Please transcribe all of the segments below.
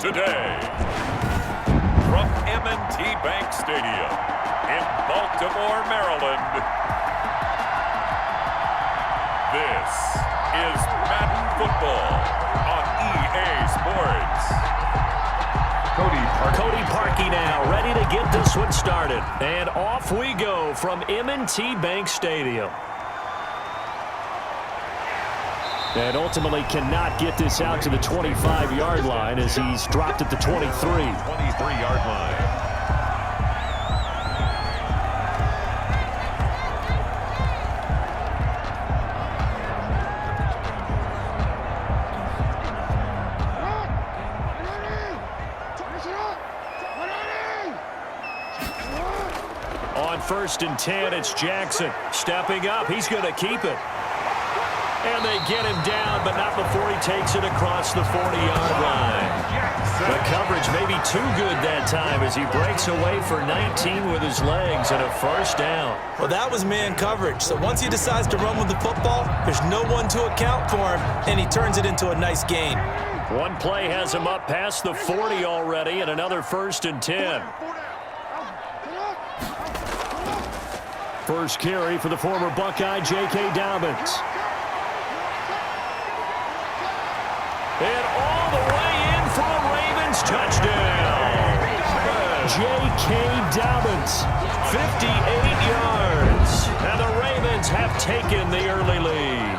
today. From M&T Bank Stadium in Baltimore, Maryland, this is Madden Football on EA Sports. Cody Parkey now, ready to get this one started. And off we go from M&T Bank Stadium. And ultimately cannot get this out to the 25-yard line as he's dropped at the 23. 23-yard line. On 1st and 10, it's Jackson stepping up. He's going to keep it. And they get him down, but not before he takes it across the 40-yard line. The coverage may be too good that time as he breaks away for 19 with his legs and a first down. Well, that was man coverage. So once he decides to run with the football, there's no one to account for him, and he turns it into a nice gain. One play has him up past the 40 already, and another 1st and 10. First carry for the former Buckeye, J.K. Dobbins. And all the way in for a Ravens touchdown. J.K. Dobbins, 58 yards. And the Ravens have taken the early lead.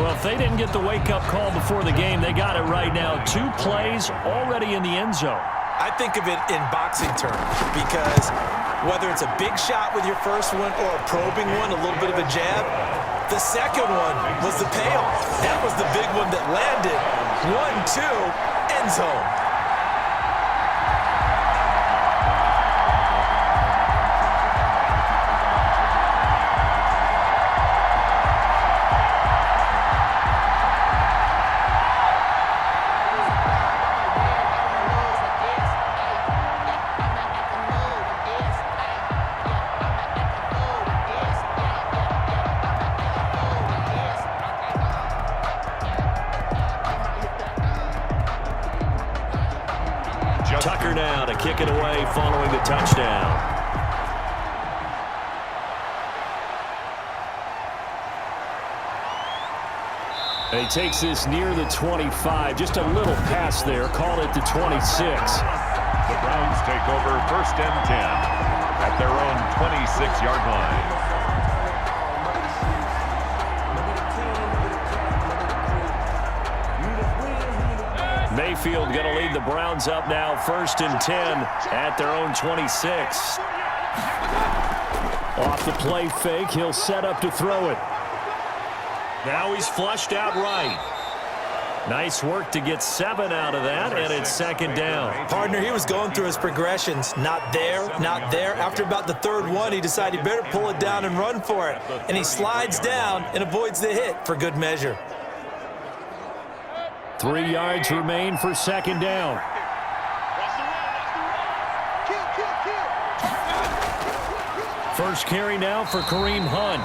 Well, if they didn't get the wake-up call before the game, they got it right now. 2 plays already in the end zone. I think of it in boxing terms because whether it's a big shot with your first one or a probing one, a little bit of a jab, the second one was the payoff. That was the big one that landed. 1-2, end zone. Tucker now to kick it away following the touchdown. And he takes this near the 25. Just a little pass there. Call it the 26. The Browns take over 1st and 10 at their own 26-yard line. Mayfield going to lead the Browns up now, 1st and 10 at their own 26. Off the play fake, he'll set up to throw it. Now he's flushed out right. Nice work to get 7 out of that, and it's 2nd down. Partner, he was going through his progressions. Not there, not there. After about the 3rd one, he decided he better pull it down and run for it. And he slides down and avoids the hit for good measure. 3 yards remain for 2nd down. First carry now for Kareem Hunt.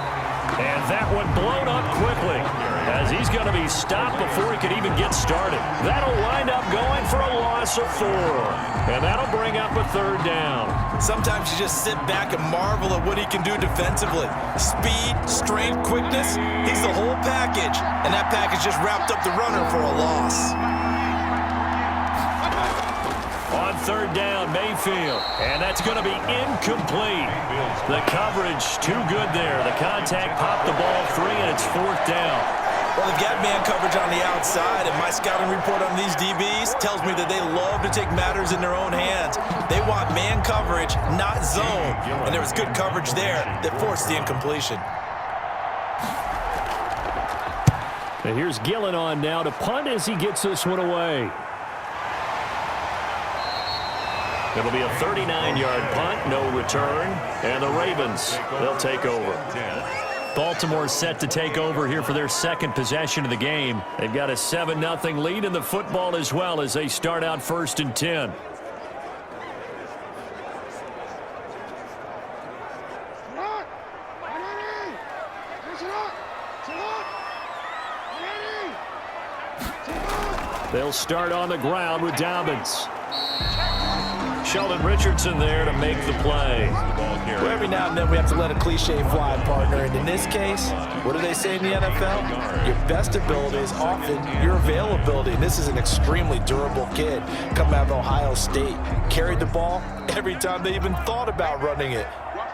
And that one blown up quickly as he's going to be stopped before he could even get started. That'll wind up going for a loss of 4. And that'll bring up a 3rd down. Sometimes you just sit back and marvel at what he can do defensively. Speed, strength, quickness, he's the whole package. And that package just wrapped up the runner for a loss. On 3rd down, Mayfield. And that's going to be incomplete. The coverage too good there. The contact popped the ball free, and it's 4th down. Well, they've got man coverage on the outside, and my scouting report on these DBs tells me that they love to take matters in their own hands. They want man coverage, not zone. And there was good coverage there that forced the incompletion. And here's Gillen on now to punt as he gets this one away. It'll be a 39-yard punt, no return, and the Ravens, they'll take over. Baltimore set to take over here for their 2nd possession of the game. They've got a 7-0 lead in the football as well as they start out 1st and 10. They'll start on the ground with Dobbins. Sheldon Richardson there to make the play. Well, every now and then we have to let a cliche fly, partner. And in this case, what do they say in the NFL? Your best ability is often your availability. And this is an extremely durable kid coming out of Ohio State. Carried the ball every time they even thought about running it.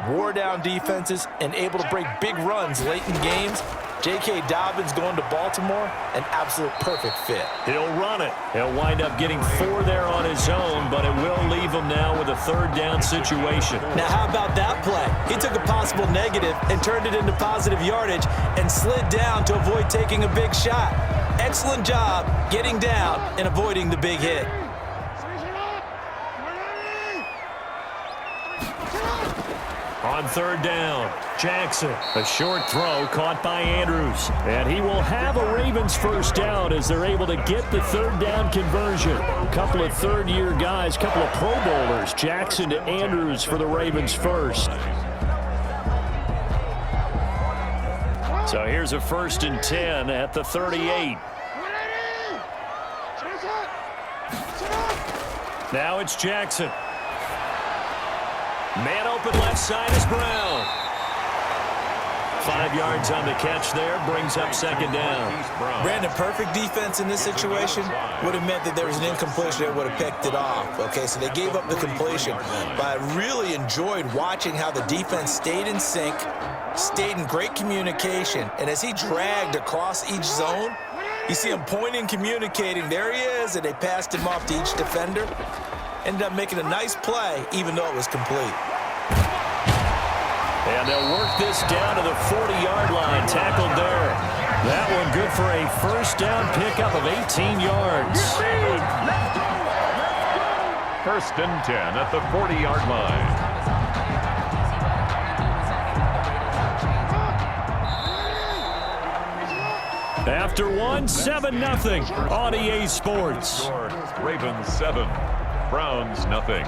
Wore down defenses and able to break big runs late in games. J.K. Dobbins going to Baltimore, an absolute perfect fit. He'll run it. He'll wind up getting 4 there on his own, but it will leave him now with a 3rd down situation. Now, how about that play? He took a possible negative and turned it into positive yardage and slid down to avoid taking a big shot. Excellent job getting down and avoiding the big hit. On 3rd down, Jackson. A short throw caught by Andrews. And he will have a Ravens 1st down as they're able to get the 3rd down conversion. A couple of 3rd-year guys, couple of Pro Bowlers. Jackson to Andrews for the Ravens 1st. So here's a 1st and 10 at the 38. Now it's Jackson. Man open left side is Brown. 5 yards on the catch there, brings up 2nd down. Brandon, perfect defense in this situation would have meant that there was an incompletion that would have picked it off. Okay, so they gave up the completion. But I really enjoyed watching how the defense stayed in sync, stayed in great communication. And as he dragged across each zone, you see him pointing, communicating. There he is, and they passed him off to each defender. Ended up making a nice play, even though it was complete. And they'll work this down to the 40-yard line. Tackled there. That one good for a 1st down pickup of 18 yards. 1st and 10 at the 40-yard line. After 7-0 on EA Sports. Ravens 7, Browns nothing.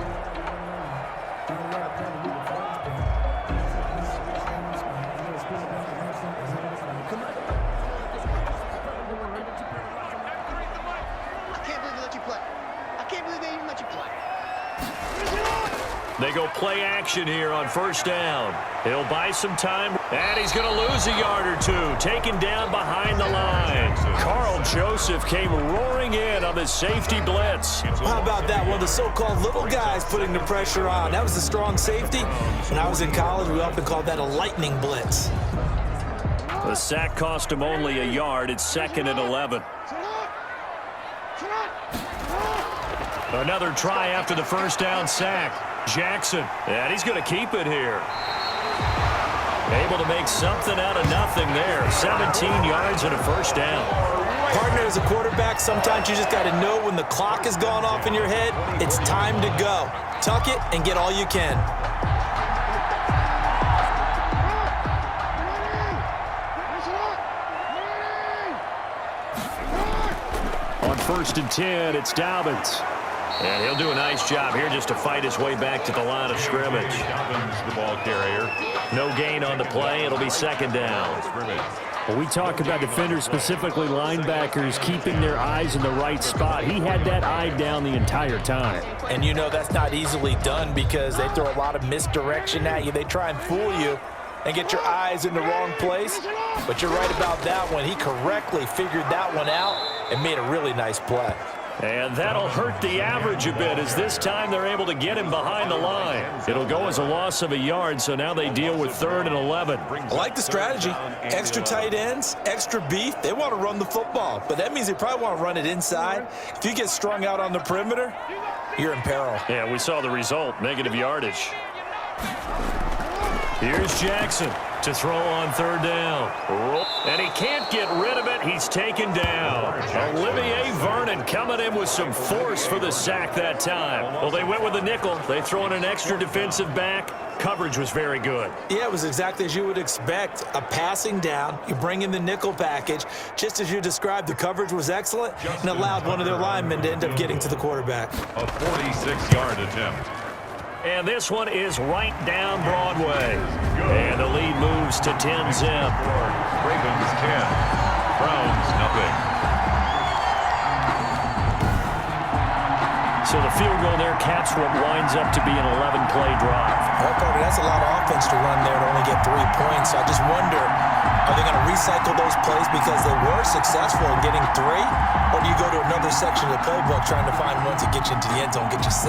They go play action here on 1st down. He'll buy some time, and he's going to lose a yard or 2. Taken down behind the line. Carl Joseph came roaring in on the safety blitz. How about that? One of the so-called little guys putting the pressure on. That was the strong safety. When I was in college, we often called that a lightning blitz. The sack cost him only a yard. It's 2nd and 11. Another try after the 1st down sack. Jackson, and he's going to keep it here. Able to make something out of nothing there. 17 yards and a 1st down. Partner, as a quarterback, sometimes you just got to know when the clock has gone off in your head, it's time to go. Tuck it and get all you can. On 1st and 10, it's Dobbins. And he'll do a nice job here just to fight his way back to the line of scrimmage. Dobbins, the ball carrier. No gain on the play. It'll be 2nd down. Well, we talk about defenders, specifically linebackers, keeping their eyes in the right spot. He had that eye down the entire time. And you know that's not easily done because they throw a lot of misdirection at you. They try and fool you and get your eyes in the wrong place. But you're right about that one. He correctly figured that one out and made a really nice play. And that'll hurt the average a bit as this time they're able to get him behind the line. It'll go as a loss of a yard, so now they deal with 3rd and 11. I like the strategy. Extra tight ends, extra beef. They want to run the football, but that means they probably want to run it inside. If you get strung out on the perimeter, you're in peril. Yeah, we saw the result, negative yardage. Here's Jackson to throw on 3rd down. And he can't get rid of it. He's taken down. Olivier Vernon coming in with some force for the sack that time. Well, they went with a nickel. They throw in an extra defensive back. Coverage was very good. Yeah, it was exactly as you would expect. A passing down. You bring in the nickel package. Just as you described, the coverage was excellent and allowed one of their linemen to end up getting to the quarterback. A 46-yard attempt. And this one is right down Broadway. And the lead moves to 10-zip. Ravens 10, Browns nothing. So the field goal there caps what winds up to be an 11-play drive. Well, Carter, that's a lot of offense to run there to only get 3 points. So I just wonder, are they going to recycle those plays because they were successful in getting 3? Or do you go to another section of the playbook trying to find one to get you into the end zone, get you 6?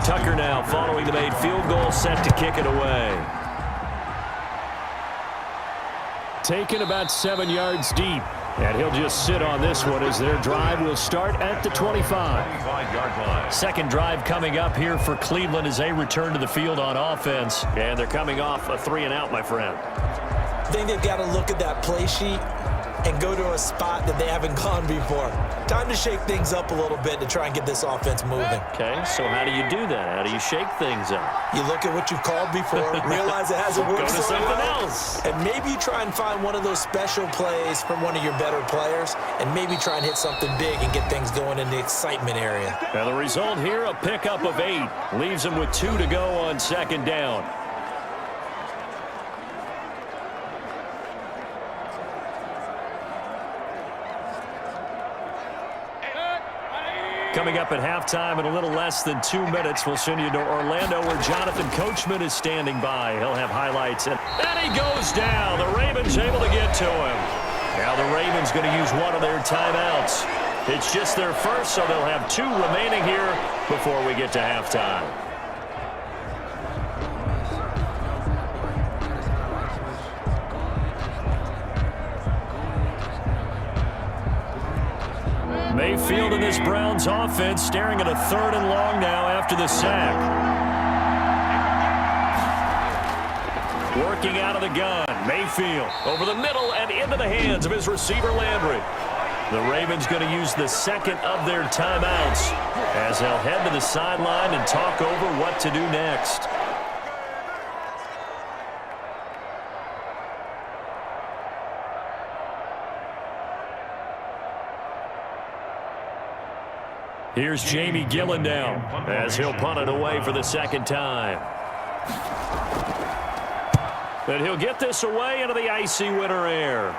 Tucker now following the made field goal, set to kick it away. Taken about 7 yards deep. And he'll just sit on this one as their drive will start at the 25. 25-yard line. Second drive coming up here for Cleveland as they return to the field on offense. And they're coming off a 3-and-out, my friend. I think they've got to look at that play sheet and go to a spot that they haven't gone before. Time to shake things up a little bit to try and get this offense moving. Okay, so how do you do that? How do you shake things up? You look at what you've called before, realize it hasn't worked Go to so something well, else. and maybe try and find one of those special plays from one of your better players, and maybe try and hit something big and get things going in the excitement area. Now the result here, a pickup of 8. Leaves them with 2 to go on second down. Coming up at halftime in a little less than 2 minutes, we'll send you to Orlando where Jonathan Coachman is standing by. He'll have highlights. And he goes down. The Ravens able to get to him. Now the Ravens going to use one of their timeouts. It's just their first, so they'll have 2 remaining here before we get to halftime. Mayfield in this Browns offense staring at a 3rd and long now after the sack. Working out of the gun. Mayfield over the middle and into the hands of his receiver Landry. The Ravens going to use the second of their timeouts as they'll head to the sideline and talk over what to do next. Here's Jamie Gillen now as he'll punt it away for the second time. And he'll get this away into the icy winter air.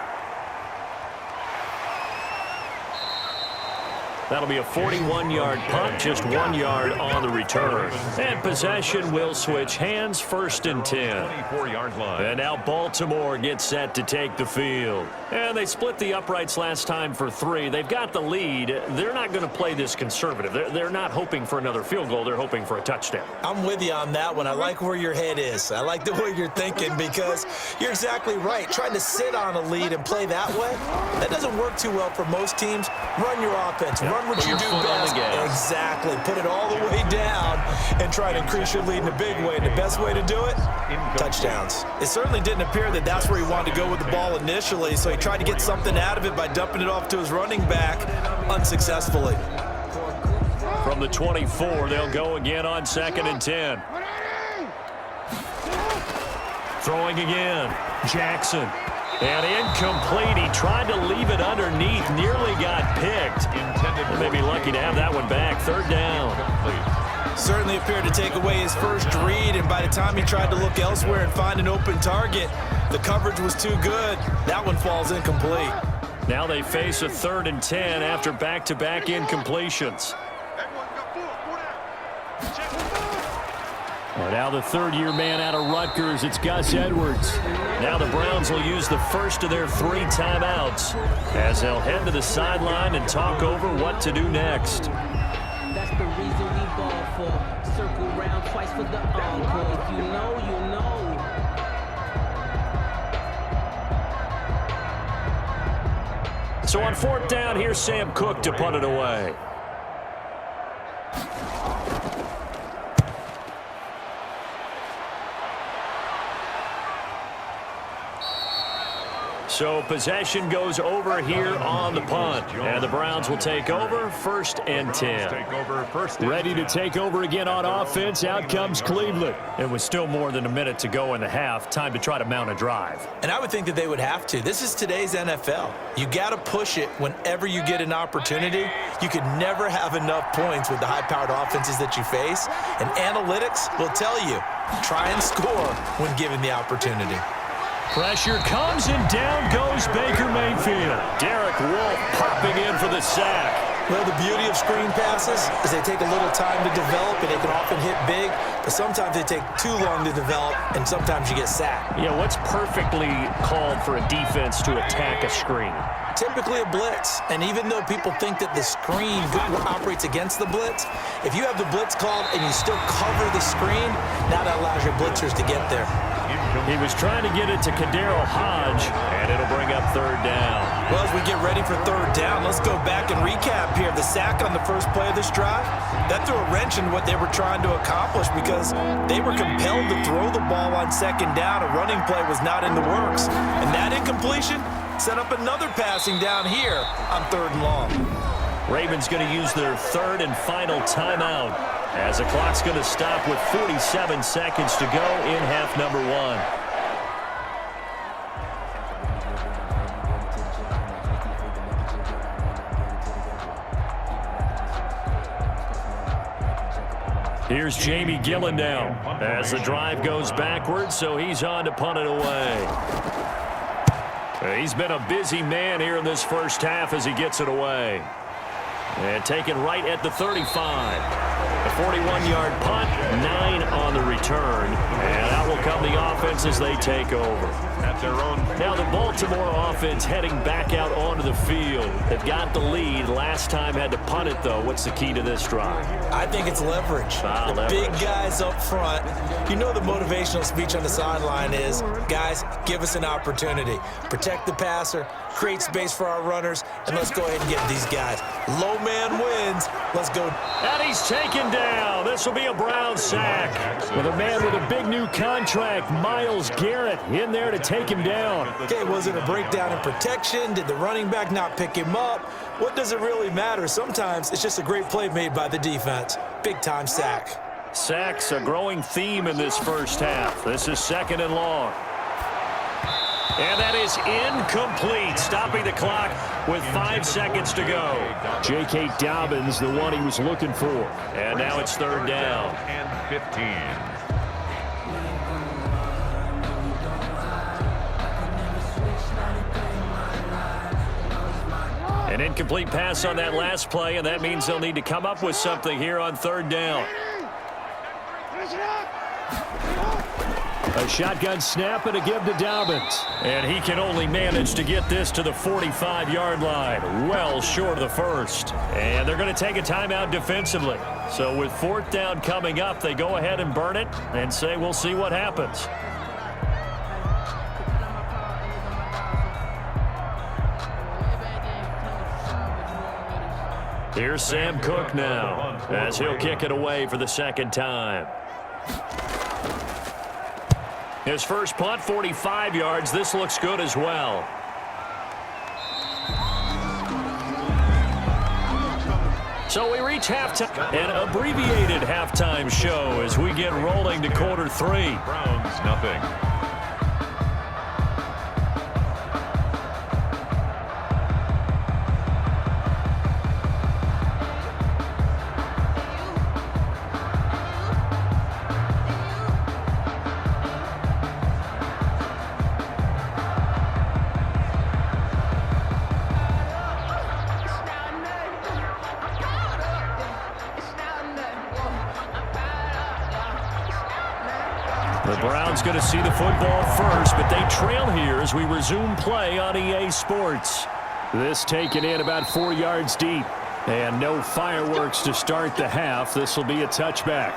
That'll be a 41-yard punt, just 1 yard on the return. And possession will switch hands, 1st and 10. 24-yard line. And now Baltimore gets set to take the field. And they split the uprights last time for 3. They've got the lead. They're not going to play this conservative. They're not hoping for another field goal. They're hoping for a touchdown. I'm with you on that one. I like where your head is. I like the way you're thinking because you're exactly right. Trying to sit on a lead and play that way, that doesn't work too well for most teams. Run your offense. Run what you do best. Exactly. Put it all the way down and try to increase your lead in a big way. And the best way to do it, touchdowns. It certainly didn't appear that that's where he wanted to go with the ball initially, so he tried to get something out of it by dumping it off to his running back unsuccessfully. From the 24, they'll go again on 2nd and 10. Throwing again. Jackson. And incomplete. He tried to leave it underneath. Nearly got picked. They may be lucky to have that one back. 3rd down. Certainly appeared to take away his first read, and by the time he tried to look elsewhere and find an open target, the coverage was too good. That one falls incomplete. Now they face a 3rd and 10 after back-to-back incompletions. Well, now the 3rd-year man out of Rutgers, it's Gus Edwards. Now the Browns will use the first of their 3 timeouts as they'll head to the sideline and talk over what to do next. That's the reason we ball for. Circle round twice for the encore. If you know, you know. So on 4th down, here's Sam Cook to punt it away. So possession goes over here on the punt. And the Browns will take over 1st and 10. Ready to take over again on offense. Out comes Cleveland. And with still more than a minute to go in the half, time to try to mount a drive. And I would think that they would have to. This is today's NFL. You got to push it whenever you get an opportunity. You could never have enough points with the high-powered offenses that you face. And analytics will tell you, try and score when given the opportunity. Pressure comes, and down goes Baker Mayfield. Derek Wolfe popping in for the sack. Well, the beauty of screen passes is they take a little time to develop, and they can often hit big, but sometimes they take too long to develop, and sometimes you get sacked. Yeah, what's perfectly called for a defense to attack a screen? Typically a blitz, and even though people think that the screen operates against the blitz, if you have the blitz called and you still cover the screen, now that allows your blitzers to get there. He was trying to get it to Kadero Hodge, and it'll bring up third down. Well, as we get ready for third down, let's go back and recap here. The sack on the first play of this drive, that threw a wrench in what they were trying to accomplish because they were compelled to throw the ball on second down. A running play was not in the works, and that incompletion set up another passing down here on third and long. Ravens going to use their third and final timeout as the clock's going to stop with 47 seconds to go in half number one. Here's Jamie Gillen now as the drive goes backwards, so he's on to punt it away. He's been a busy man here in this first half as he gets it away. And taken right at the 35. A 41-yard punt, 9 on the return. And out will come the offense as they take over. At their own. Now the Baltimore offense heading back out onto the field. They've got the lead. Last time had to punt it, though. What's the key to this drive? I think it's leverage. The big guys up front. You know the motivational speech on the sideline is, guys, give us an opportunity. Protect the passer, create space for our runners, and let's go ahead and get these guys. Low man wins. Let's go. And he's taken down. This will be a Brown sack. With a man with a big new contract, Myles Garrett, in there to take him down. Okay, was it a breakdown in protection? Did the running back not pick him up? What does it really matter? Sometimes it's just a great play made by the defense. Big-time sack. Sacks, a growing theme in this first half. This is second and long. And that is incomplete, stopping the clock with 5 seconds to go. J.K. Dobbins, the one he was looking for. And now it's third down. And 15. An incomplete pass on that last play, and that means they'll need to come up with something here on third down. A shotgun snap and a give to Dobbins. And he can only manage to get this to the 45-yard line, well short of the first. And they're going to take a timeout defensively. So with fourth down coming up, they go ahead and burn it and say we'll see what happens. Here's Sam Cook now as he'll kick it away for the second time. His first punt, 45 yards. This looks good as well. So we reach halftime, an abbreviated halftime show as we get rolling to quarter three. Browns, nothing. The Browns going to see the football first, but they trail here as we resume play on EA Sports. This taken in about 4 yards deep. And no fireworks to start the half. This will be a touchback.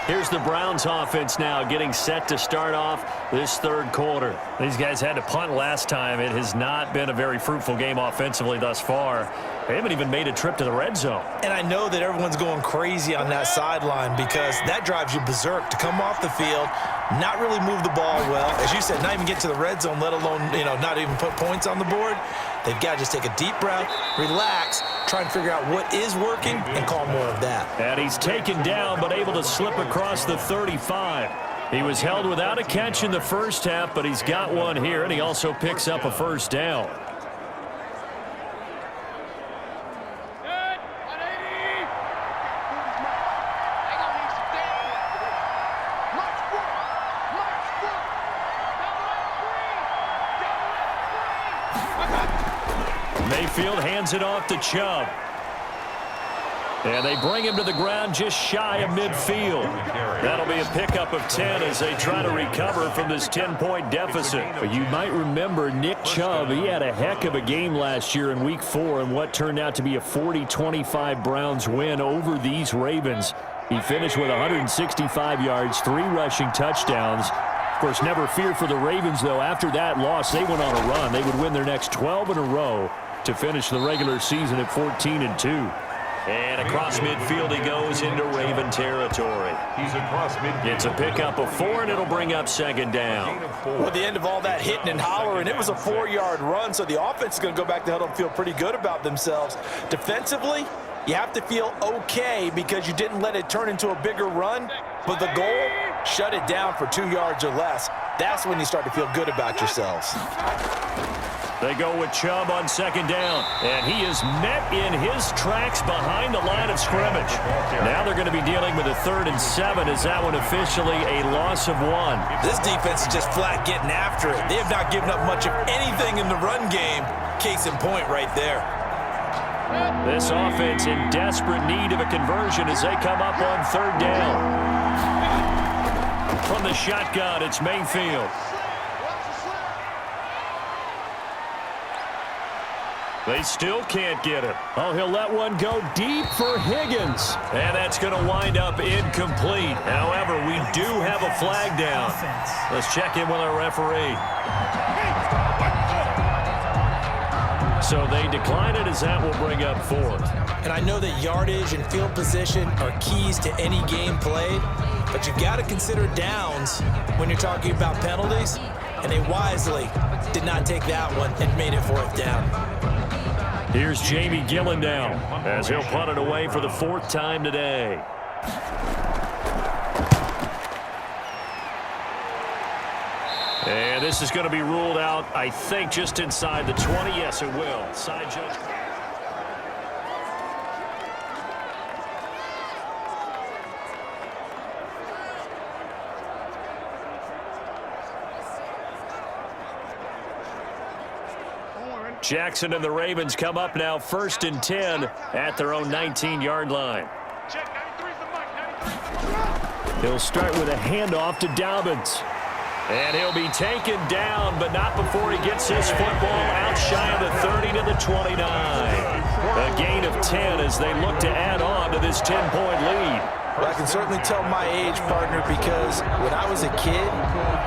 Here's the Browns offense now getting set to start off this third quarter. These guys had to punt last time. It has not been a very fruitful game offensively thus far. They haven't even made a trip to the red zone. And I know that everyone's going crazy on that sideline because that drives you berserk to come off the field, not really move the ball well. As you said, not even get to the red zone, let alone, not even put points on the board. They've got to just take a deep breath, relax, try and figure out what is working, and call more of that. And he's taken down but able to slip across the 35. He was held without a catch in the first half, but he's got one here, and he also picks up a first down. Mayfield hands it off to Chubb. And they bring him to the ground just shy of midfield. That'll be a pickup of 10 as they try to recover from this 10-point deficit. But you might remember Nick Chubb, he had a heck of a game last year in Week 4 in what turned out to be a 40-25 Browns win over these Ravens. He finished with 165 yards, 3 rushing touchdowns. Of course, never fear for the Ravens, though. After that loss, they went on a run. They would win their next 12 in a row to finish the regular season at 14-2. And across midfield he goes into Raven territory. He's across midfield. It's a pickup of 4, and it'll bring up second down. Well, at the end of all that hitting and hollering, it was a 4-yard run, so the offense is going to go back to huddle and feel pretty good about themselves. Defensively, you have to feel okay because you didn't let it turn into a bigger run, but the goal, shut it down for 2 yards or less. That's when you start to feel good about yourselves. They go with Chubb on second down, and he is met in his tracks behind the line of scrimmage. Now they're going to be dealing with a 3rd and 7. Is that one officially a loss of 1? This defense is just flat getting after it. They have not given up much of anything in the run game. Case in point right there. This offense in desperate need of a conversion as they come up on 3rd down. From the shotgun, it's Mayfield. They still can't get it. Oh, he'll let one go deep for Higgins. And that's going to wind up incomplete. However, we do have a flag down. Let's check in with our referee. So they decline it as that will bring up 4th. And I know that yardage and field position are keys to any game played, but you've got to consider downs when you're talking about penalties, and they wisely did not take that one and made it 4th down. Here's Jamie Gillen now as he'll punt it away for the 4th time today. And this is going to be ruled out, I think, just inside the 20. Yes, it will. Side judge. Jackson and the Ravens come up now 1st and 10 at their own 19-yard line. He'll start with a handoff to Dobbins. And he'll be taken down, but not before he gets his football out shy of the 30 to the 29. A gain of 10 as they look to add on to this 10-point lead. Well, I can certainly tell my age, partner, because when I was a kid,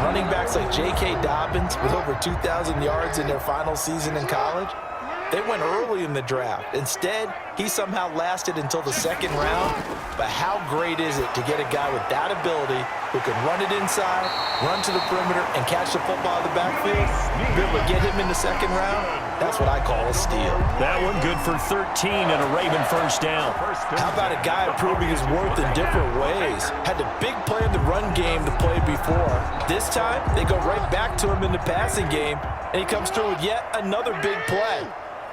running backs like J.K. Dobbins with over 2,000 yards in their final season in college, they went early in the draft. Instead, he somehow lasted until the 2nd round. But how great is it to get a guy with that ability who can run it inside, run to the perimeter, and catch the football in the backfield? Be able to get him in the 2nd round? That's what I call a steal. That one good for 13 and a Raven 1st down. How about a guy proving his worth in different ways? Had the big play in the run game to play before. This time, they go right back to him in the passing game, and he comes through with yet another big play.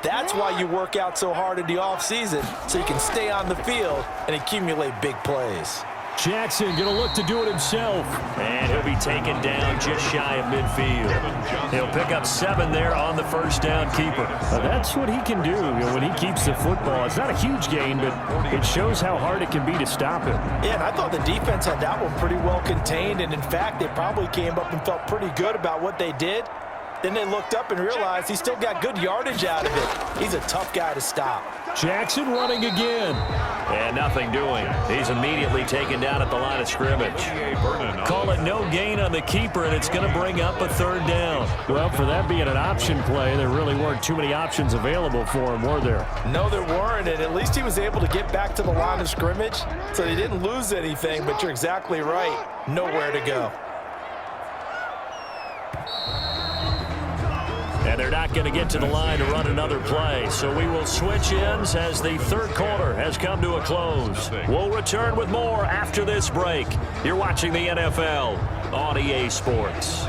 That's why you work out so hard in the offseason, so you can stay on the field and accumulate big plays. Jackson going to look to do it himself. And he'll be taken down just shy of midfield. He'll pick up 7 there on the 1st down keeper. That's what he can do when he keeps the football. It's not a huge gain, but it shows how hard it can be to stop him. Yeah, and I thought the defense had that one pretty well contained, and in fact, they probably came up and felt pretty good about what they did. Then they looked up and realized he still got good yardage out of it. He's a tough guy to stop. Jackson running again. And nothing doing. He's immediately taken down at the line of scrimmage. Call it no gain on the keeper, and it's going to bring up a 3rd down. Well, for that being an option play, there really weren't too many options available for him, were there? No, there weren't, and at least he was able to get back to the line of scrimmage, so they didn't lose anything, but you're exactly right. Nowhere to go. And they're not going to get to the line to run another play. So we will switch ends as the 3rd quarter has come to a close. We'll return with more after this break. You're watching the NFL on EA Sports.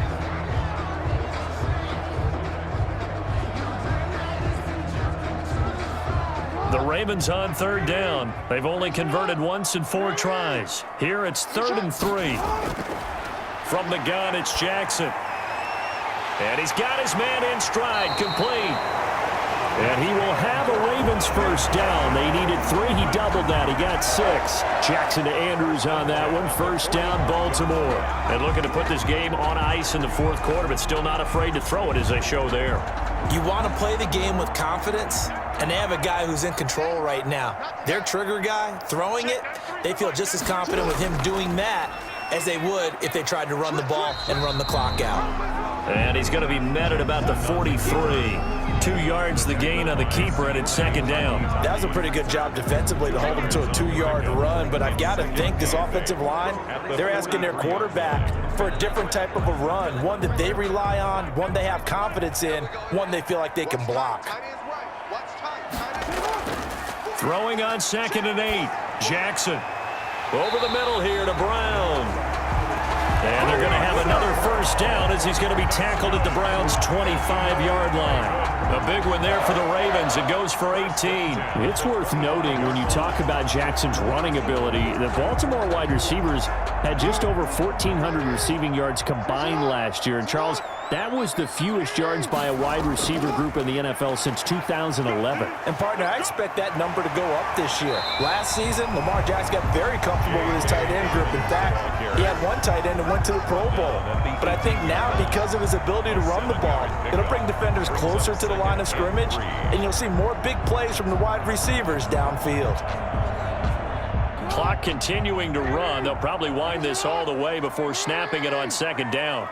The Ravens on 3rd down. They've only converted once in 4 tries. Here it's 3rd and 3. From the gun, it's Jackson. And he's got his man in stride, complete. And he will have a Ravens first down. They needed 3. He doubled that. He got 6. Jackson to Andrews on that one. First down, Baltimore. And looking to put this game on ice in the fourth quarter, but still not afraid to throw it as they show there. You want to play the game with confidence, and they have a guy who's in control right now. Their trigger guy, throwing it, they feel just as confident with him doing that as they would if they tried to run the ball and run the clock out. And he's going to be met at about the 43. 2 yards the gain on the keeper, and it's second down. That was a pretty good job defensively to hold him to a 2-yard run, but I've got to think this offensive line, they're asking their quarterback for a different type of a run, one that they rely on, one they have confidence in, one they feel like they can block. Throwing on 2nd and 8. Jackson over the middle here to Brown. And they're going to have another first down as he's going to be tackled at the Browns' 25-yard line. A big one there for the Ravens. It goes for 18. It's worth noting when you talk about Jackson's running ability, the Baltimore wide receivers had just over 1,400 receiving yards combined last year. And, Charles, that was the fewest yards by a wide receiver group in the NFL since 2011. And, partner, I expect that number to go up this year. Last season, Lamar Jackson got very comfortable with his tight end group. In fact, he had one tight end that went to the Pro Bowl. But I think now, because of his ability to run the ball, it'll bring defenders closer to the line of scrimmage, and you'll see more big plays from the wide receivers downfield. Clock continuing to run. They'll probably wind this all the way before snapping it on second down.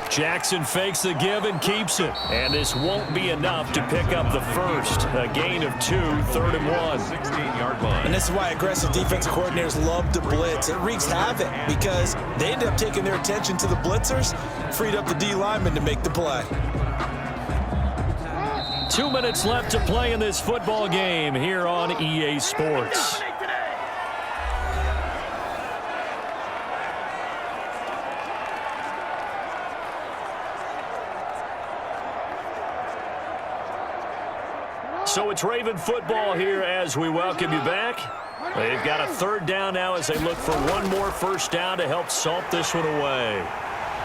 Jackson fakes the give and keeps it. And this won't be enough to pick up the first. A gain of 2, 3rd and 1. 16-yard line. And this is why aggressive defensive coordinators love to blitz. It wreaks havoc because they end up taking their attention to the blitzers, freed up the D lineman to make the play. 2 minutes left to play in this football game here on EA Sports. So it's Raven football here as we welcome you back. They've got a 3rd down now as they look for one more first down to help salt this one away.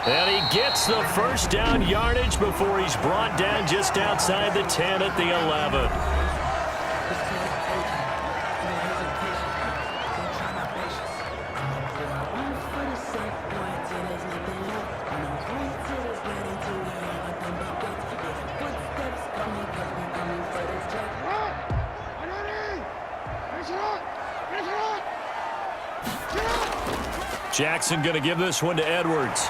And he gets the first down yardage before he's brought down just outside the 10 at the 11. Jackson going to give this one to Edwards.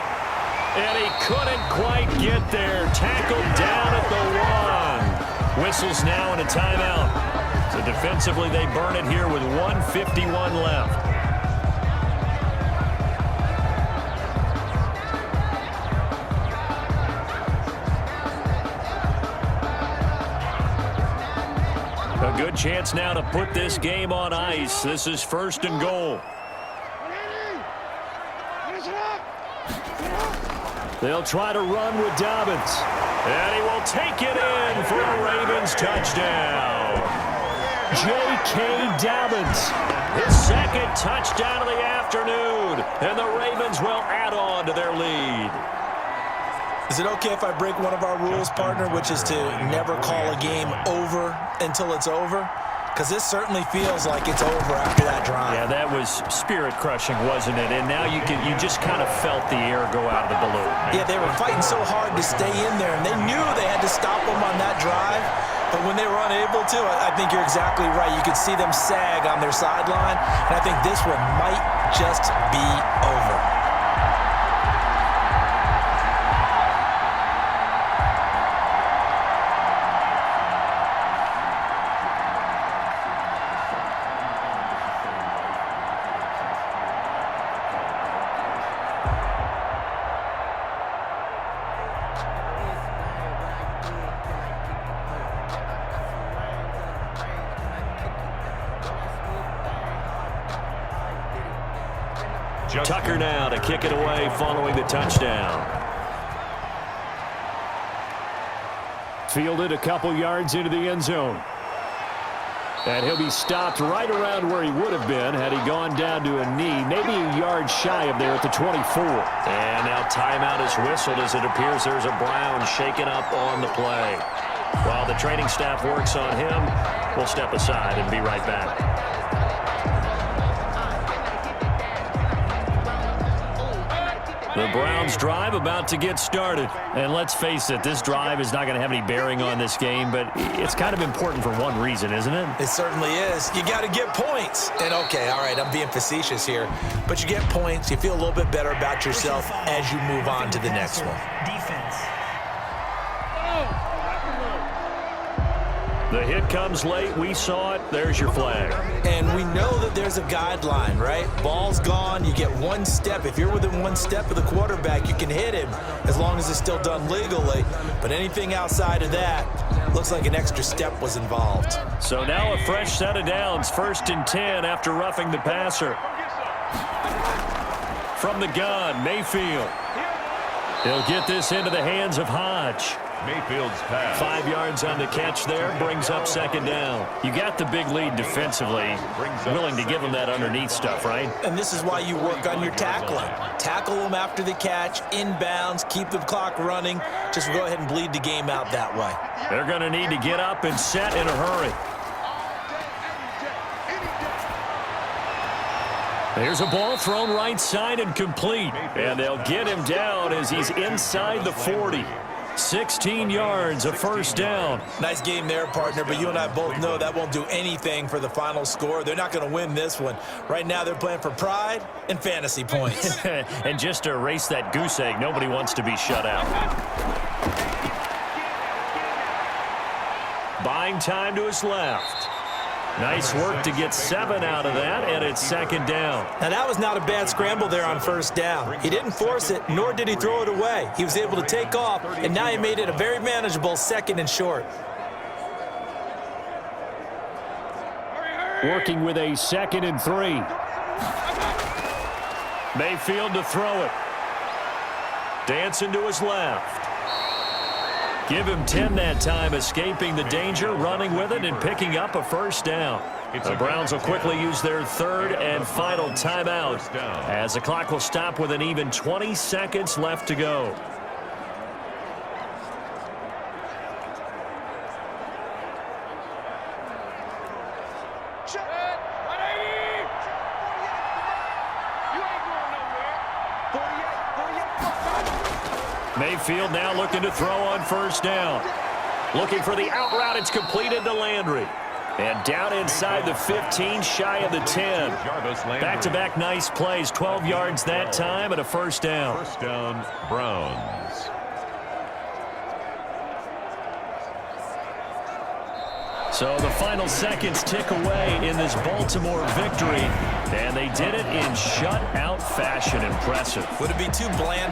And he couldn't quite get there. Tackled down at the 1. Whistles now and a timeout. So defensively they burn it here with 1:51 left. A good chance now to put this game on ice. This is 1st and goal. They'll try to run with Dobbins. And he will take it in for a Ravens touchdown. J.K. Dobbins, his 2nd touchdown of the afternoon. And the Ravens will add on to their lead. Is it okay if I break one of our rules, partner, which is to never call a game over until it's over? Because this certainly feels like it's over after that drive. Yeah, that was spirit-crushing, wasn't it? And now you just kind of felt the air go out of the balloon. Yeah, they were fighting so hard to stay in there, and they knew they had to stop them on that drive. But when they were unable to, I think you're exactly right. You could see them sag on their sideline, and I think this one might just be over. Tucker now to kick it away following the touchdown. Fielded a couple yards into the end zone. And he'll be stopped right around where he would have been had he gone down to a knee, maybe a yard shy of there at the 24. And now timeout is whistled as it appears there's a Brown shaken up on the play. While the training staff works on him, we'll step aside and be right back. The Browns drive about to get started. And let's face it, this drive is not going to have any bearing on this game, but it's kind of important for one reason, isn't it? It certainly is. You got to get points. And okay, all right, I'm being facetious here, but you get points, you feel a little bit better about yourself as you move on to the next one. Defense. The hit comes late. We saw it. There's your flag. And we know that there's a guideline, right? Ball's gone. You get one step. If you're within one step of the quarterback, you can hit him as long as it's still done legally. But anything outside of that, looks like an extra step was involved. So now a fresh set of downs. 1st and 10 after roughing the passer. From the gun, Mayfield. He'll get this into the hands of Hodge. Mayfield's pass. 5 yards on the catch there, brings up 2nd down. You got the big lead defensively, willing to give them that underneath stuff, right? And this is why you work on your tackling. Tackle them after the catch, inbounds, keep the clock running. Just go ahead and bleed the game out that way. They're going to need to get up and set in a hurry. There's a ball thrown right side and complete. And they'll get him down as he's inside the 40. 16 yards, a 1st down. Nice game there, partner, but you and I both know that won't do anything for the final score. They're not going to win this one. Right now they're playing for pride and fantasy points. And just to erase that goose egg, nobody wants to be shut out. Buying time to his left. Nice work to get 7 out of that, and it's 2nd down. Now, that was not a bad scramble there on 1st down. He didn't force it, nor did he throw it away. He was able to take off, and now he made it a very manageable 2nd and short. Working with a 2nd and 3. Mayfield to throw it. Dancing to his left. Give him 10 that time, escaping the danger, running with it, and picking up a 1st down. The Browns will quickly use their 3rd and final timeout as the clock will stop with an even 20 seconds left to go. Mayfield now looking to throw on 1st down. Looking for the out route. It's completed to Landry. And down inside the 15, shy of the 10. Back-to-back nice plays. 12 yards that time and a 1st down. 1st down, Browns. So the final seconds tick away in this Baltimore victory. And they did it in shutout fashion. Impressive. Would it be too bland?